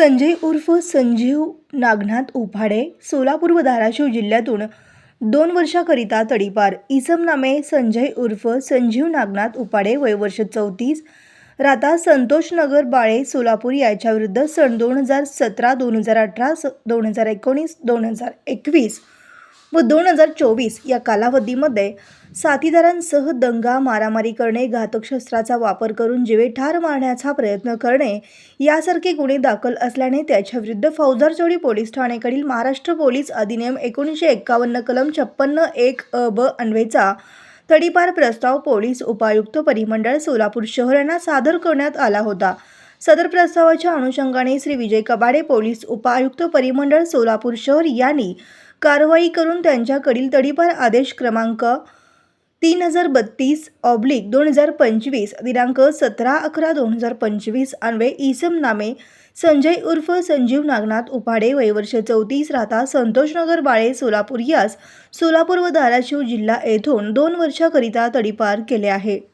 संजय उर्फ संजीव नागनाथ उफाडे सोलापूर व धाराशिव जिल्ह्यातून 2 वर्षाकरिता तडीपार. इसम नामे संजय उर्फ संजीव नागनाथ उफाडे वय वर्ष 34 राहता संतोष नगर बाळे सोलापूर याच्याविरुद्ध सन 2017, 2018, 2019, 2021 व 2024 या कालावधीमध्ये साथीदारांसह दंगा, मारामारी करणे, घातक शस्त्राचा वापर करून जीवे ठार मारण्याचा प्रयत्न करणे यासारखे गुन्हे दाखल असल्याने त्याच्याविरुद्ध फौजदारचौडी पोलीस ठाण्याकडील महाराष्ट्र पोलीस अधिनियम 1951 कलम 56(1) अ ब अन्वयेचा तडीपार प्रस्ताव पोलीस उपायुक्त परिमंडळ सोलापूर शहर यांना सादर करण्यात आला होता. सदर प्रस्तावाच्या अनुषंगाने श्री विजय कबाडे पोलीस उपायुक्त परिमंडळ सोलापूर शहर यांनी कारवाई करून त्यांच्याकडील तडीपार आदेश क्रमांक 3032/2025 दिनांक 17/11/2025 अन्वये इसम नामे संजय उर्फ संजीव नागनाथ उफाडे वय वर्ष 34 राहता संतोषनगर बाळे सोलापूर यास सोलापूर व धाराशिव जिल्हा येथून 2 वर्षाकरिता तडीपार केले आहे.